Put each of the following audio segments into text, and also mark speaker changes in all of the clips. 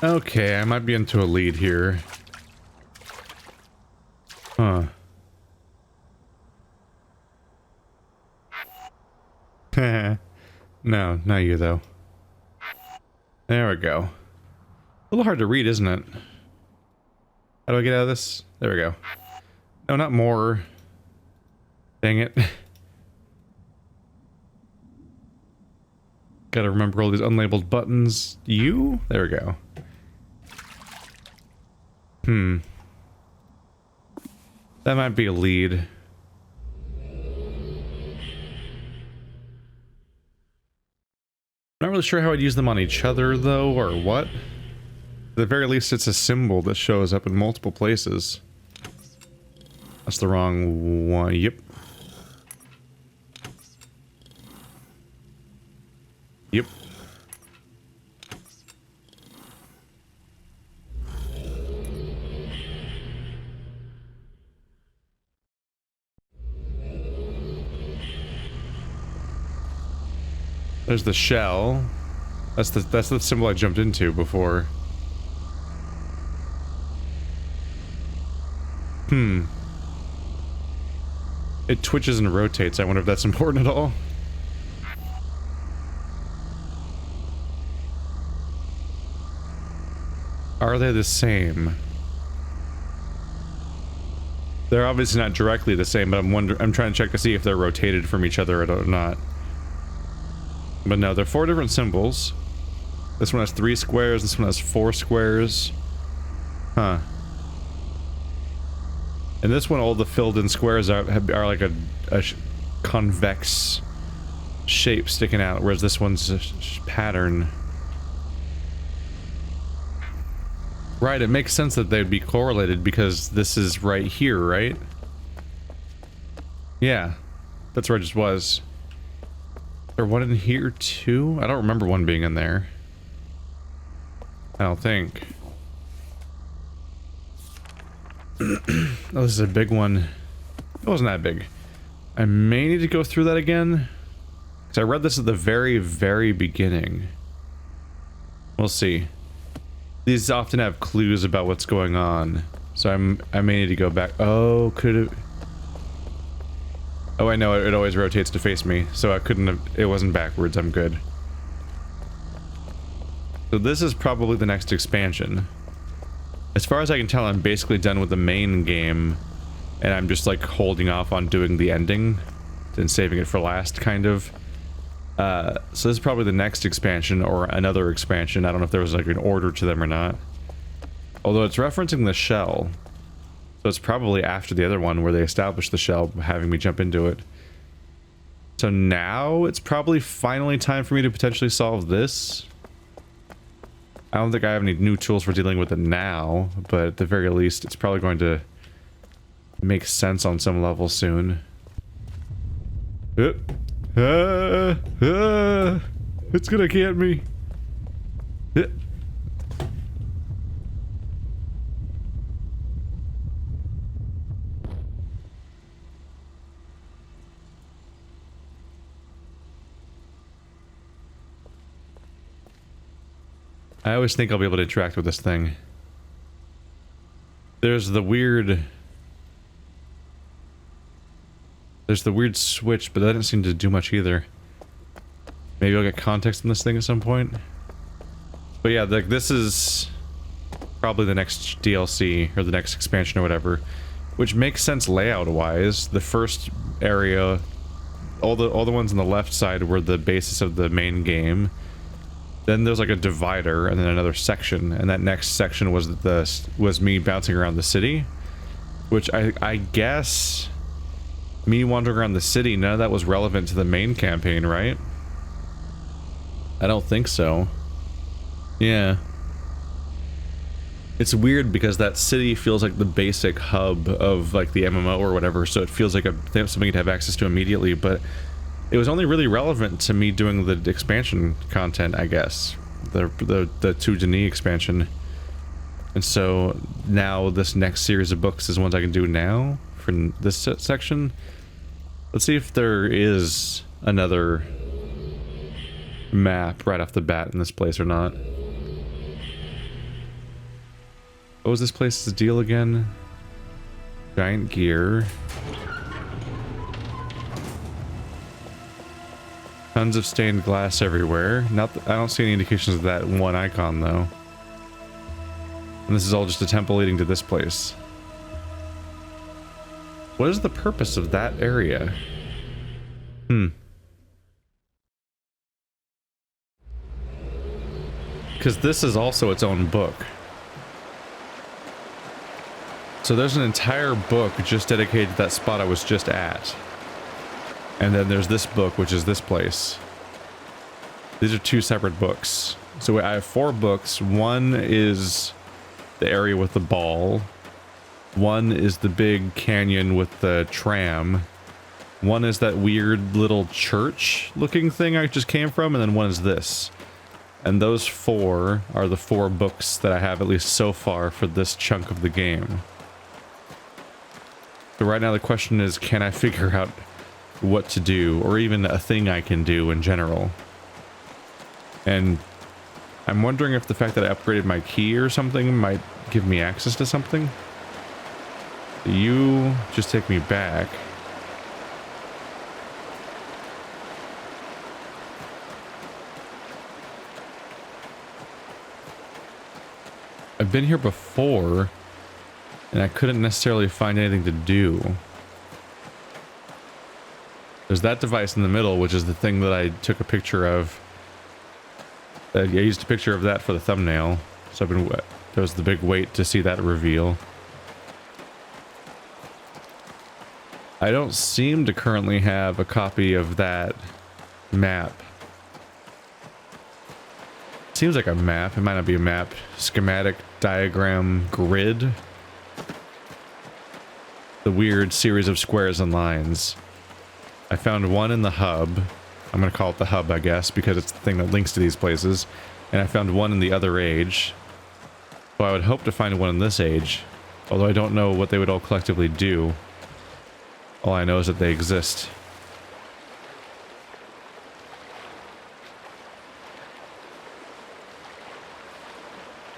Speaker 1: Okay, I might be into a lead here. Huh. No, not you though. There we go. A little hard to read, isn't it? How do I get out of this? There we go. No, not more. Dang it. Gotta remember all these unlabeled buttons. You? There we go. That might be a lead. Not really sure how I'd use them on each other, though, or what. At the very least, it's a symbol that shows up in multiple places. That's the wrong one. Yep. Yep. There's the shell. That's the symbol I jumped into before. It twitches and rotates. I wonder if that's important at all. Are they the same? They're obviously not directly the same, but I'm trying to check to see if they're rotated from each other or not. But no, they're 4 different symbols. This one has 3 squares, this one has 4 squares. Huh. And this one, all the filled-in squares are like a convex shape sticking out, whereas this one's a pattern. Right, it makes sense that they'd be correlated because this is right here, right? Yeah, that's where it just was. Is there one in here too? I don't remember one being in there. I don't think. Oh, this is a big one. It wasn't that big. I may need to go through that again. Because I read this at the very, very beginning. We'll see. These often have clues about what's going on. So I may need to go back. Oh, could it... Oh, I know, it always rotates to face me. So I couldn't have... It wasn't backwards, I'm good. So this is probably the next expansion. As far as I can tell, I'm basically done with the main game, and I'm just like holding off on doing the ending and saving it for last, kind of. So this is probably the next expansion or another expansion. I don't know if there was like an order to them or not. Although it's referencing the shell, so it's probably after the other one where they established the shell, having me jump into it. So now it's probably finally time for me to potentially solve this. I don't think I have any new tools for dealing with it now, but at the very least, it's probably going to make sense on some level soon. It's gonna get me. I always think I'll be able to interact with this thing. There's the weird switch, but that didn't seem to do much either. Maybe I'll get context on this thing at some point. But yeah, this is probably the next DLC, or the next expansion or whatever. Which makes sense layout-wise. The first area, all the ones on the left side were the basis of the main game. Then there's like a divider, and then another section, and that next section was me bouncing around the city. Which I guess... Me wandering around the city, none of that was relevant to the main campaign, right? I don't think so. Yeah. It's weird because that city feels like the basic hub of like the MMO or whatever, so it feels like something you'd have access to immediately, but it was only really relevant to me doing the expansion content, I guess. The 2 Denis expansion. And so now this next series of books is ones I can do now for this section. Let's see if there is another map right off the bat in this place or not. What was this place's deal again? Giant gear. Tons of stained glass everywhere. I don't see any indications of that one icon though. And this is all just a temple leading to this place. What is the purpose of that area? Because this is also its own book. So there's an entire book just dedicated to that spot I was just at. And then there's this book, which is this place. These are two separate books. So I have 4 books. One is the area with the ball. One is the big canyon with the tram. One is that weird little church looking thing I just came from, and then one is this. And those 4 are the 4 books that I have, at least so far, for this chunk of the game. So right now the question is, can I figure out what to do, or even a thing I can do in general? And I'm wondering if the fact that I upgraded my key or something might give me access to something. You just take me back. I've been here before, and I couldn't necessarily find anything to do. There's that device in the middle, which is the thing that I took a picture of. I used a picture of that for the thumbnail, so there was the big wait to see that reveal. I don't seem to currently have a copy of that map. Seems like a map. It might not be a map. Schematic, diagram, grid. The weird series of squares and lines. I found one in the hub. I'm gonna call it the hub, I guess, because it's the thing that links to these places. And I found one in the other age. So I would hope to find one in this age. Although I don't know what they would all collectively do. All I know is that they exist.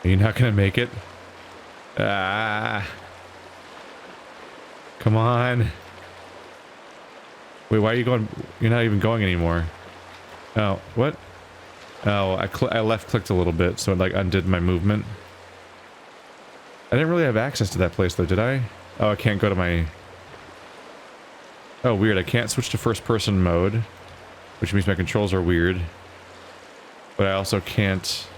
Speaker 1: Are you not gonna make it? Ah. Come on. Wait, why are you going? You're not even going anymore. Oh, what? Oh, I left-clicked a little bit, so it like undid my movement. I didn't really have access to that place though, did I? Oh, I can't go to my... Oh, weird. I can't switch to first-person mode, which means my controls are weird. But I also can't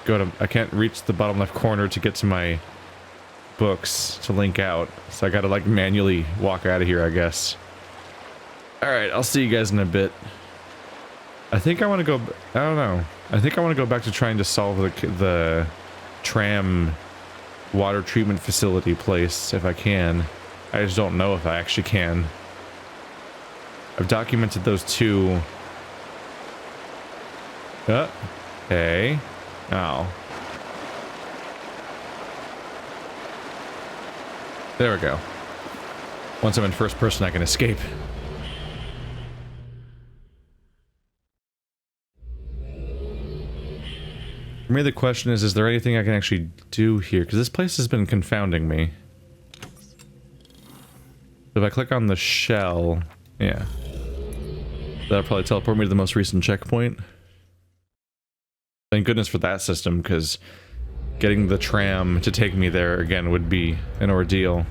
Speaker 1: go to... I can't reach the bottom left corner to get to my books to link out. So I gotta like manually walk out of here, I guess. Alright, I'll see you guys in a bit. I think I want to go... I don't know. I think I want to go back to trying to solve the tram water treatment facility place, if I can. I just don't know if I actually can. I've documented those 2. Okay. Oh. There we go. Once I'm in first person, I can escape. For me, the question is there anything I can actually do here? Because this place has been confounding me. If I click on the shell... Yeah. That'll probably teleport me to the most recent checkpoint. Thank goodness for that system, because getting the tram to take me there again would be an ordeal.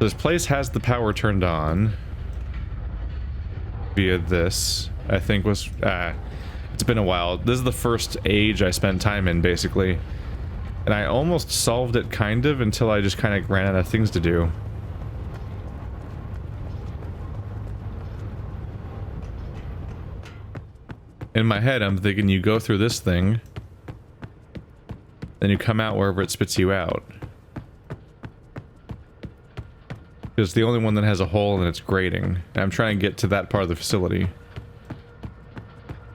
Speaker 1: This place has the power turned on via this, I think was... it's been a while. This is the first age I spent time in, basically. And I almost solved it, kind of, until I just kind of ran out of things to do. In my head, I'm thinking you go through this thing, then you come out wherever it spits you out. It's the only one that has a hole and it's grating. And I'm trying to get to that part of the facility.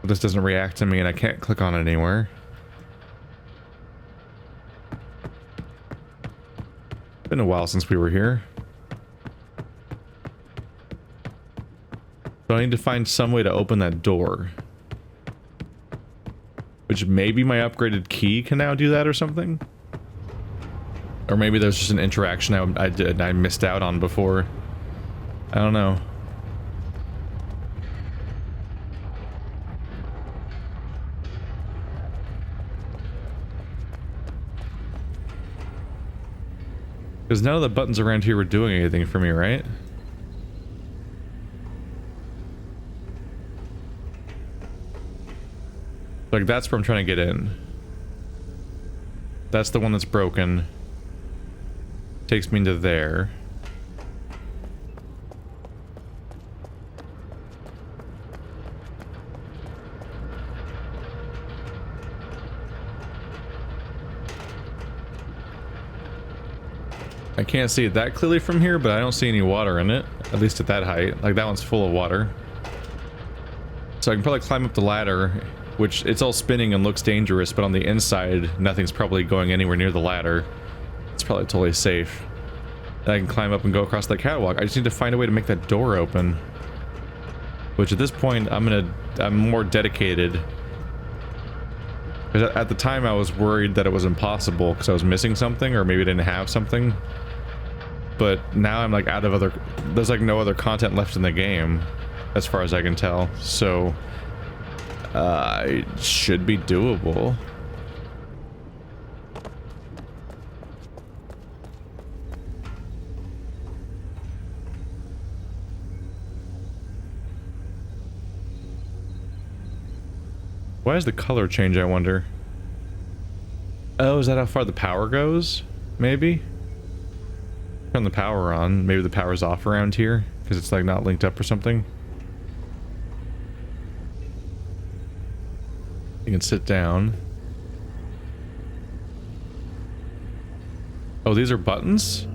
Speaker 1: But this doesn't react to me and I can't click on it anywhere. It's been a while since we were here. So I need to find some way to open that door. Which maybe my upgraded key can now do that or something? Or maybe there's just an interaction I missed out on before. I don't know. Because none of the buttons around here were doing anything for me, right? Like, that's where I'm trying to get in. That's the one that's broken. Takes me into there. I can't see it that clearly from here, but I don't see any water in it. At least at that height. Like, that one's full of water. So I can probably climb up the ladder, which it's all spinning and looks dangerous, but on the inside, nothing's probably going anywhere near the ladder. It's probably totally safe. And I can climb up and go across that catwalk. I just need to find a way to make that door open. Which at this point, I'm more dedicated. Because at the time I was worried that it was impossible because I was missing something, or maybe I didn't have something. But now I'm like out of other... There's like no other content left in the game, as far as I can tell. So... it should be doable. Why does the color change, I wonder? Oh, is that how far the power goes? Maybe? Turn the power on. Maybe the power's off around here, because it's like not linked up or something. You can sit down. Oh, these are buttons?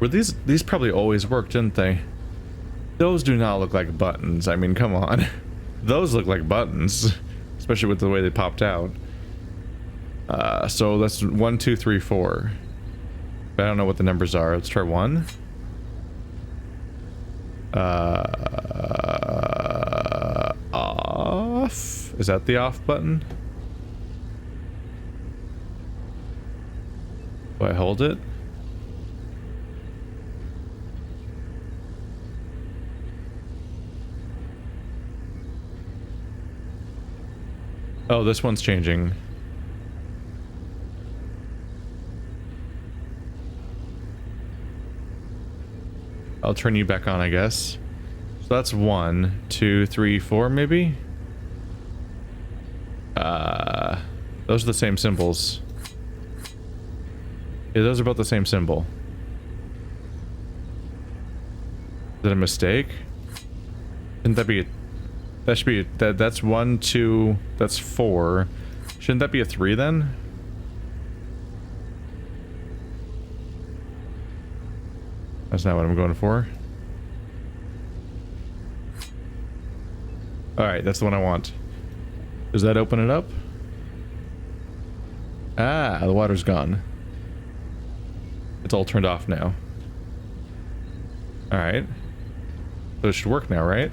Speaker 1: Were these probably always worked, didn't they? Those do not look like buttons. I mean, come on. Those look like buttons, especially with the way they popped out. So that's 1, 2, 3, 4. But I don't know what the numbers are. Let's try 1. Off. Is that the off button? Do I hold it? Oh, this one's changing. I'll turn you back on, I guess. So that's 1, 2, 3, 4, maybe? Those are the same symbols. Yeah, those are both the same symbol. Is that a mistake? Shouldn't that be a... That should be... That's 1, 2... That's 4. Shouldn't that be a 3 then? That's not what I'm going for. Alright, that's the one I want. Does that open it up? Ah, the water's gone. It's all turned off now. Alright. So it should work now, right?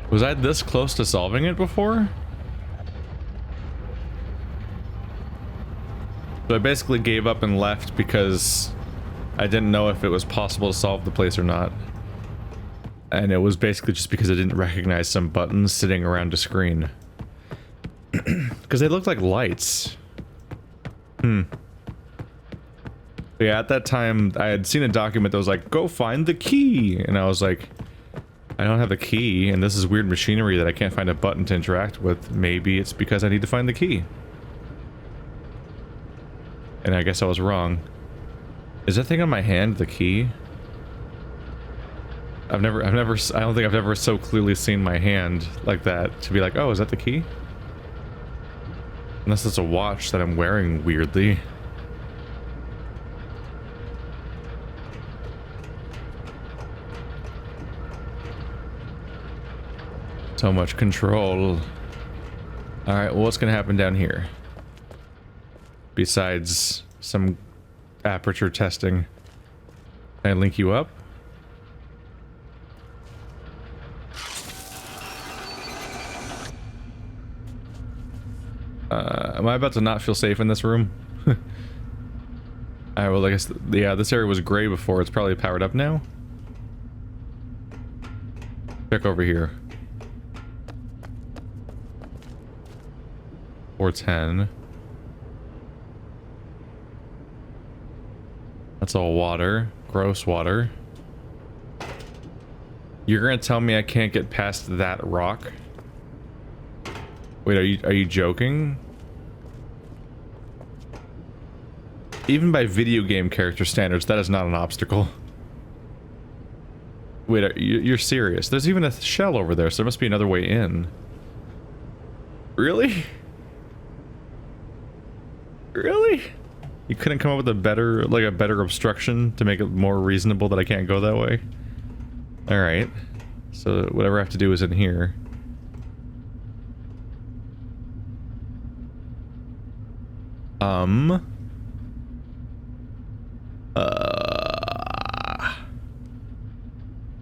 Speaker 1: Was I this close to solving it before? So I basically gave up and left because I didn't know if it was possible to solve the place or not. And it was basically just because I didn't recognize some buttons sitting around a screen. Because they looked like lights. But yeah, at that time, I had seen a document that was like, go find the key! And I was like, I don't have a key, and this is weird machinery that I can't find a button to interact with. Maybe it's because I need to find the key. And I guess I was wrong. Is that thing on my hand the key? I don't think I've ever so clearly seen my hand like that to be like, oh, is that the key? Unless it's a watch that I'm wearing weirdly. So much control. Alright, well, what's gonna happen down here? Besides some aperture testing. Can I link you up? Am I about to not feel safe in this room? Alright, well, I guess, yeah, this area was gray before. It's probably powered up now. Check over here. 410. That's all water. Gross water. You're gonna tell me I can't get past that rock? Wait, are you joking? Even by video game character standards, that is not an obstacle. Wait, you're serious? There's even a shell over there, so there must be another way in. Really? Really? You couldn't come up with a better, like a better obstruction to make it more reasonable that I can't go that way? Alright. So whatever I have to do is in here.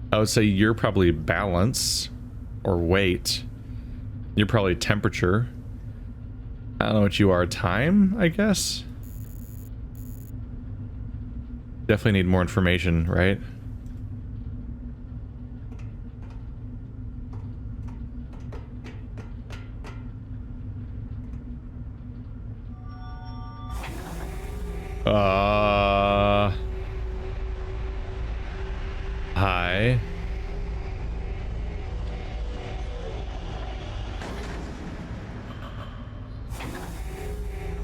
Speaker 1: I would say you're probably balance or weight. You're probably temperature. I don't know what you are. Time, I guess? Definitely need more information, right? Hi.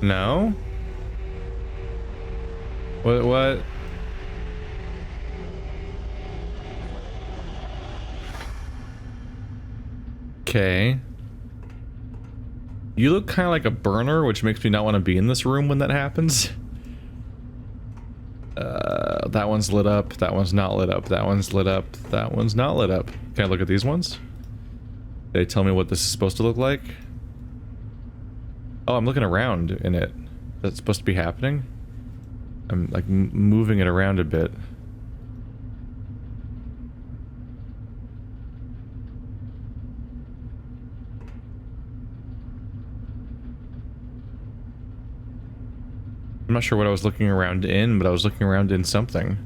Speaker 1: No? What? Okay. You look kind of like a burner, which makes me not want to be in this room when that happens. That one's lit up, that one's not lit up, that one's lit up, that one's not lit up. Can I look at these ones? Did they tell me what this is supposed to look like? Oh, I'm looking around in it. That's supposed to be happening? I'm like moving it around a bit. I'm not sure what I was looking around in, but I was looking around in something.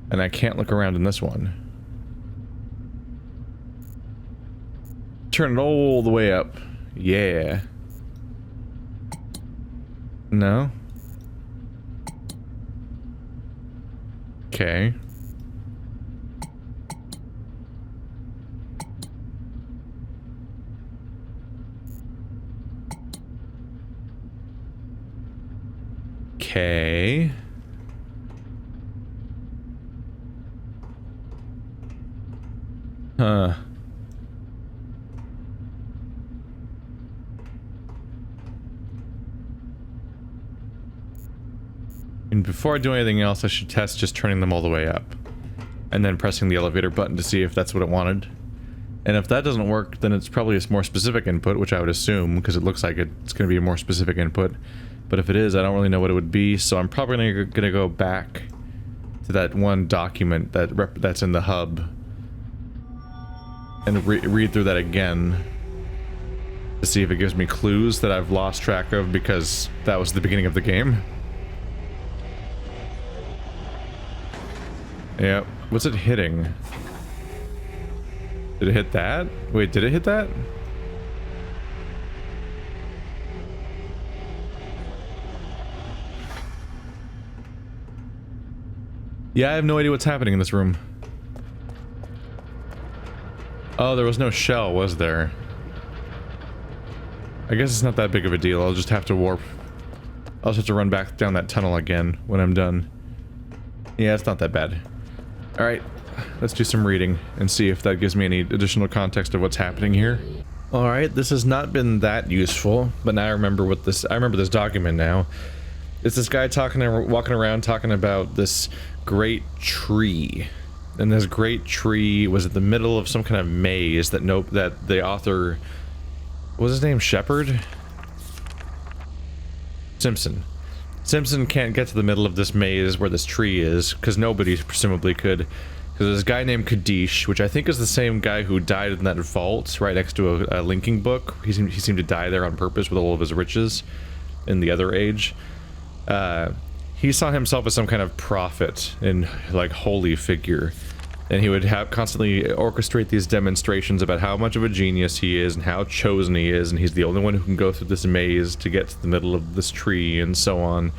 Speaker 1: And I can't look around in this one. Turn it all the way up. Yeah. No? Okay. Okay. Huh. And before I do anything else, I should test just turning them all the way up. And then pressing the elevator button to see if that's what it wanted. And if that doesn't work, then it's probably a more specific input, which I would assume, because it looks like it's going to be a more specific input. But if it is, I don't really know what it would be, so I'm probably going to go back to that one document that's in the hub. And read through that again. To see if it gives me clues that I've lost track of because that was the beginning of the game. Yep. What's it hitting? Did it hit that? Wait, did it hit that? Yeah, I have no idea what's happening in this room. Oh, there was no shell, was there? I guess it's not that big of a deal. I'll just have to warp. I'll just have to run back down that tunnel again when I'm done. Yeah, it's not that bad. Alright, let's do some reading and see if that gives me any additional context of what's happening here. Alright, this has not been that useful, but now I remember what this- I remember this document now. It's this guy walking around talking about this great tree. and this great tree was in the middle of some kind of maze that that the author, what was his name, Shepherd? Simpson can't get to the middle of this maze where this tree is, because nobody presumably could. Because there's a guy named Kadish, which I think is the same guy who died in that vault right next to a linking book. He seemed to die there on purpose with all of his riches in the other age. He saw himself as some kind of prophet and like holy figure, and he would constantly orchestrate these demonstrations about how much of a genius he is and how chosen he is, and he's the only one who can go through this maze to get to the middle of this tree and so on.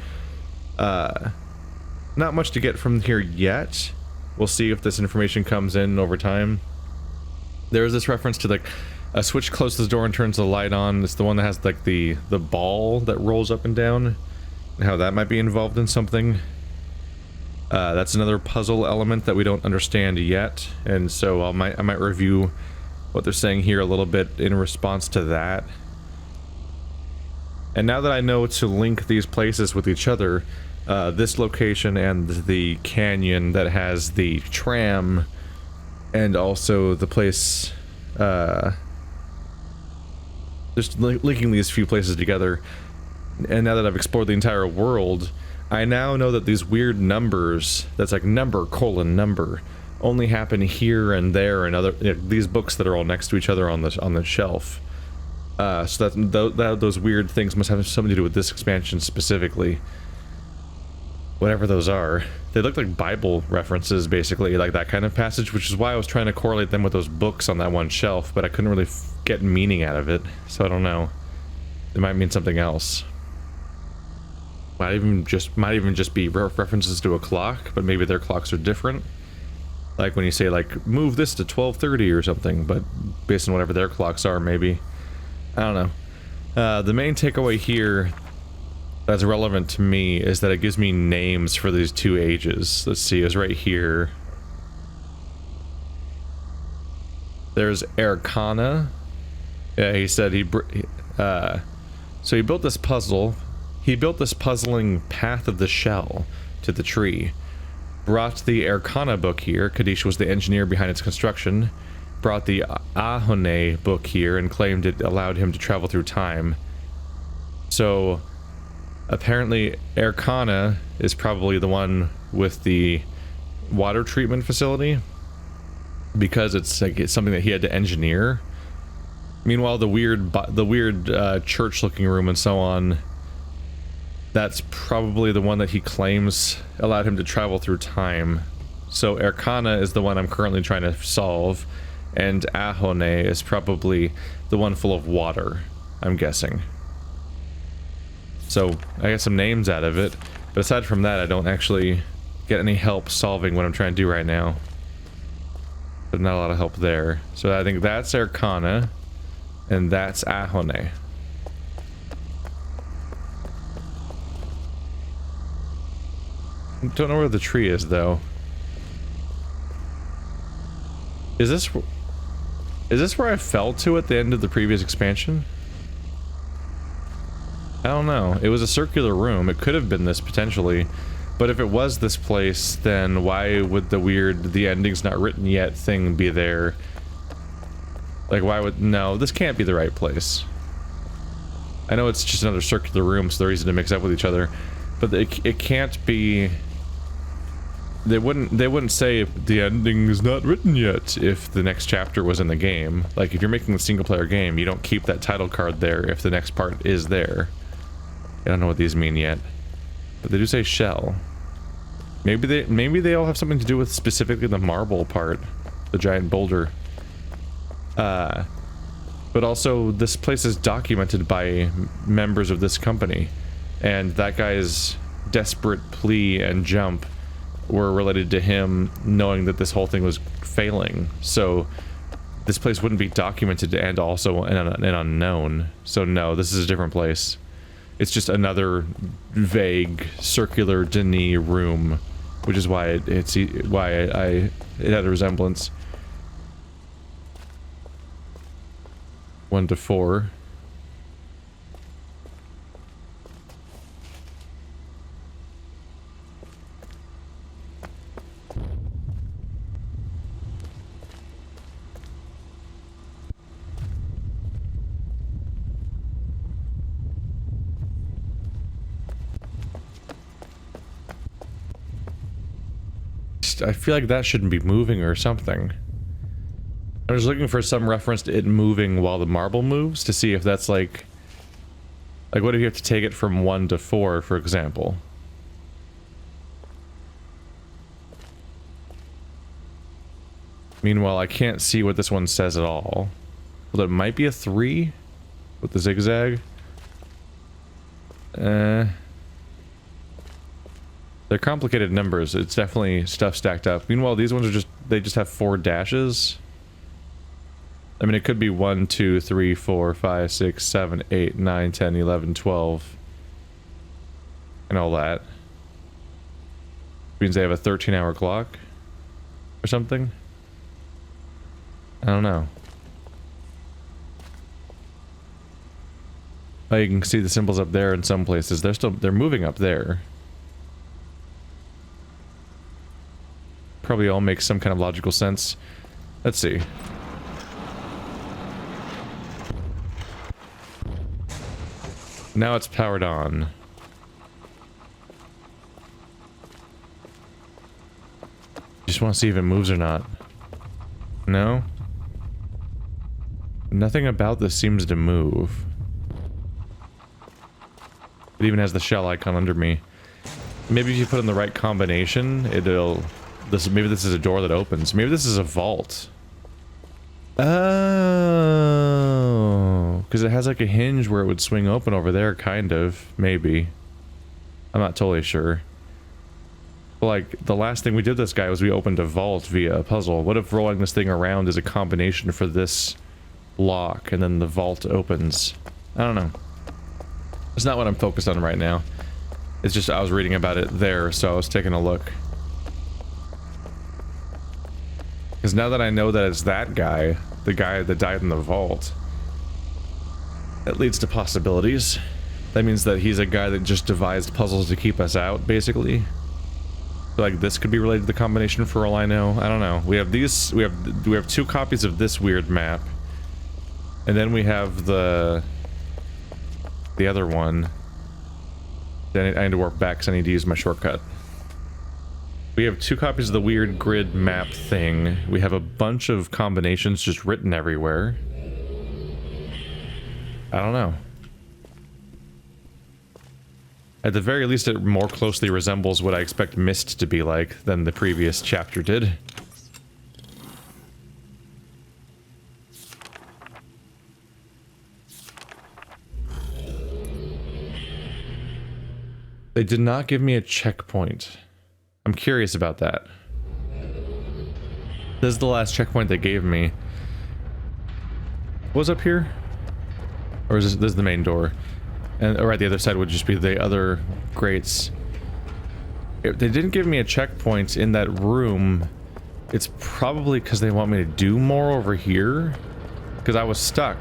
Speaker 1: Not much to get from here yet. We'll see if this information comes in over time. There's this reference to like a switch closes the door and turns the light on. It's the one that has like the ball that rolls up and down, and how that might be involved in something. That's another puzzle element that we don't understand yet, and so I might review what they're saying here a little bit in response to that. And now that I know to link these places with each other, this location and the canyon that has the tram, and also the place, just linking these few places together, and now that I've explored the entire world, I now know that these weird numbers, that's like number colon number, only happen here and there and other, these books that are all next to each other on the shelf. So that those weird things must have something to do with this expansion specifically. Whatever those are. They look like Bible references, basically, like that kind of passage, which is why I was trying to correlate them with those books on that one shelf, but I couldn't really get meaning out of it, so I don't know. It might mean something else. Might even just be references to a clock, but maybe their clocks are different. Like when you say, like, move this to 12:30 or something, but based on whatever their clocks are, maybe. I don't know. The main takeaway here that's relevant to me is that it gives me names for these two ages. Let's see, it's right here. There's Ae'gura. Yeah, he said so he built this puzzle. He built this puzzling path of the shell to the tree. Brought the Ae'gura book here. Kadish was the engineer behind its construction. Brought the Ahone book here and claimed it allowed him to travel through time. So apparently Ae'gura is probably the one with the water treatment facility, because it's like it's something that he had to engineer. Meanwhile, the weird church-looking room and so on, that's probably the one that he claims allowed him to travel through time. So Ae'gura is the one I'm currently trying to solve, and Ahone is probably the one full of water, I'm guessing. So I get some names out of it, but aside from that, I don't actually get any help solving what I'm trying to do right now. But not a lot of help there. So I think that's Ae'gura, and that's Ahone. Don't know where the tree is, though. Is this where I fell to at the end of the previous expansion? I don't know. It was a circular room. It could have been this, potentially. But if it was this place, then why would the ending's not written yet thing be there? Like, why would... No, this can't be the right place. I know it's just another circular room, so they're easy to mix up with each other. But it can't be... They wouldn't say the ending is not written yet if the next chapter was in the game. Like, if you're making a single-player game, you don't keep that title card there if the next part is there. I don't know what these mean yet. But they do say shell. Maybe they all have something to do with specifically the marble part. The giant boulder. But also, this place is documented by members of this company. And that guy's desperate plea and jump were related to him knowing that this whole thing was failing. So this place wouldn't be documented and also an unknown. So no, this is a different place. It's just another vague circular Denis room, which is why it had a resemblance. 1 to 4. I feel like that shouldn't be moving or something. I was looking for some reference to it moving while the marble moves to see if that's like what if you have to take it from 1 to 4, for example? Meanwhile, I can't see what this one says at all. Well, it might be a 3 with the zigzag. They're complicated numbers. It's definitely stuff stacked up. Meanwhile, these ones are they just have 4 dashes. I mean, it could be 1, 2, 3, 4, 5, 6, 7, 8, 9, 10, 11, 12. And all that. Means they have a 13-hour clock? Or something? I don't know. Oh, you can see the symbols up there in some places. They're moving up there. Probably all makes some kind of logical sense. Let's see. Now it's powered on. Just want to see if it moves or not. No? Nothing about this seems to move. It even has the shell icon under me. Maybe if you put in the right combination, it'll... maybe this is a door that opens. Maybe this is a vault. Oh, because it has like a hinge where it would swing open over there, kind of. Maybe. I'm not totally sure. But like, the last thing we did this guy was we opened a vault via a puzzle. What if rolling this thing around is a combination for this lock, and then the vault opens? I don't know. It's not what I'm focused on right now. It's just I was reading about it there, so I was taking a look. Because now that I know that it's that guy, the guy that died in the vault, that leads to possibilities. That means that he's a guy that just devised puzzles to keep us out, basically. So like this could be related to the combination for all I know. I don't know. We have these. We have 2 copies of this weird map, and then we have the other one. Then I need to warp back because I need to use my shortcut. We have 2 copies of the weird grid map thing. We have a bunch of combinations just written everywhere. I don't know. At the very least, it more closely resembles what I expect Myst to be like than the previous chapter did. They did not give me a checkpoint. I'm curious about that. This is the last checkpoint they gave me. Was up here? Or is this the main door? And right, the other side would just be the other grates. If they didn't give me a checkpoint in that room, it's probably because they want me to do more over here. Because I was stuck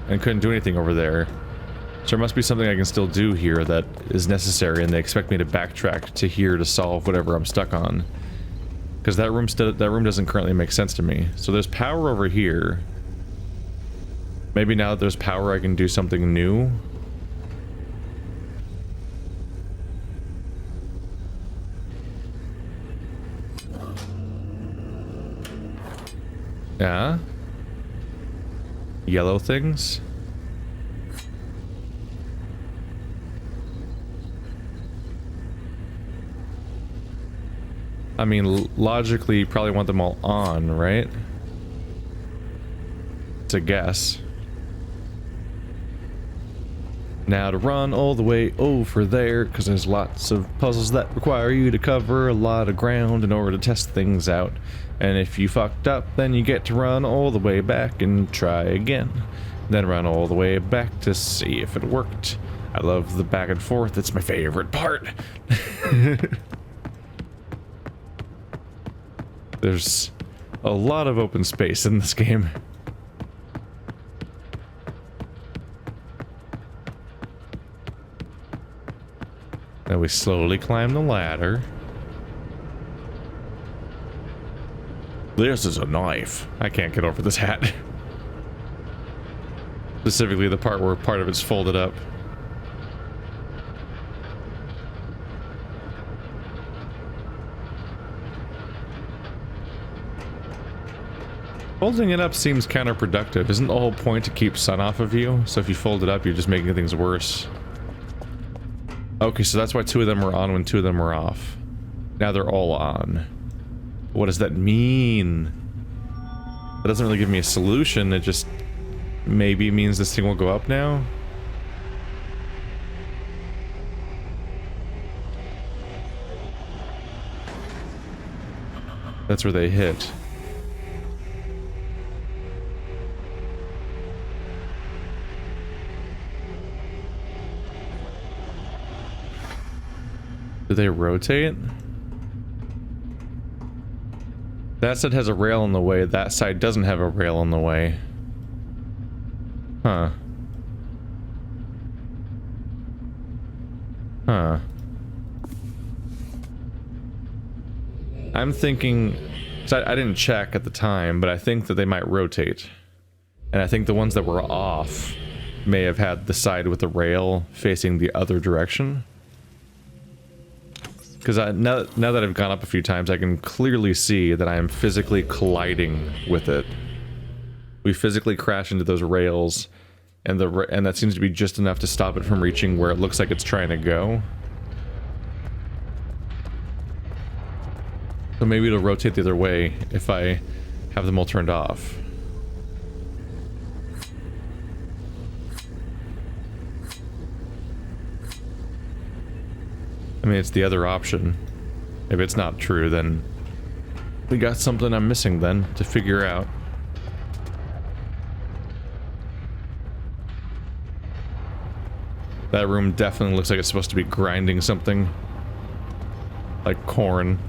Speaker 1: and couldn't do anything over there. So there must be something I can still do here that is necessary, and they expect me to backtrack to here to solve whatever I'm stuck on. Because that room doesn't currently make sense to me. So there's power over here. Maybe now that there's power I can do something new. Yeah? Yellow things? I mean, logically, you probably want them all on, right? It's a guess. Now to run all the way over there, because there's lots of puzzles that require you to cover a lot of ground in order to test things out. And if you fucked up, then you get to run all the way back and try again. Then run all the way back to see if it worked. I love the back and forth, it's my favorite part. There's a lot of open space in this game. Now we slowly climb the ladder. This is a knife. I can't get over this hat. Specifically the part where part of it's folded up. Folding it up seems counterproductive. Isn't the whole point to keep sun off of you? So if you fold it up, you're just making things worse. Okay, so that's why 2 of them were on when 2 of them were off. Now they're all on. What does that mean? That doesn't really give me a solution. It just maybe means this thing will go up now. That's where they hit. Do they rotate? That side has a rail in the way, that side doesn't have a rail in the way. Huh. Huh. I'm thinking... So I didn't check at the time, but I think that they might rotate. And I think the ones that were off may have had the side with the rail facing the other direction. Because now that I've gone up a few times, I can clearly see that I am physically colliding with it. We physically crash into those rails, and that seems to be just enough to stop it from reaching where it looks like it's trying to go. So maybe it'll rotate the other way if I have them all turned off. I mean, it's the other option. If it's not true, then we got something I'm missing then to figure out. That room definitely looks like it's supposed to be grinding something. Like corn.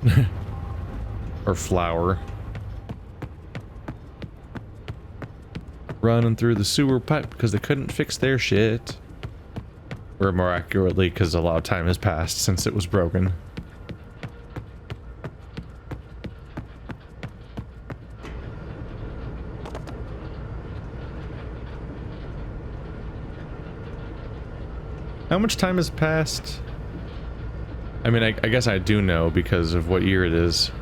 Speaker 1: Or flour. Running through the sewer pipe because they couldn't fix their shit. Or more accurately, because a lot of time has passed since it was broken. How much time has passed? I mean, I guess I do know because of what year it is.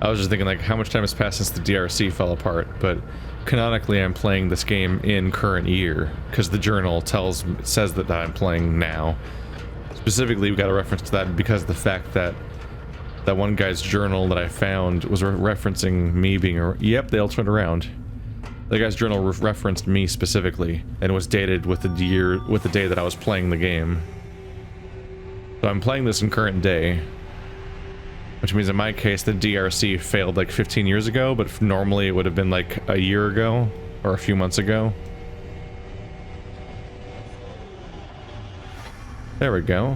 Speaker 1: I was just thinking, like, how much time has passed since the DRC fell apart, but canonically I'm playing this game in current year, because the journal says that I'm playing now. Specifically, we got a reference to that because of the fact that that one guy's journal that I found was referencing me being yep, they all turned around. The guy's journal referenced me specifically, and was dated with the day that I was playing the game. So I'm playing this in current day. Which means in my case, the DRC failed like 15 years ago, but normally it would have been like a year ago, or a few months ago. There we go.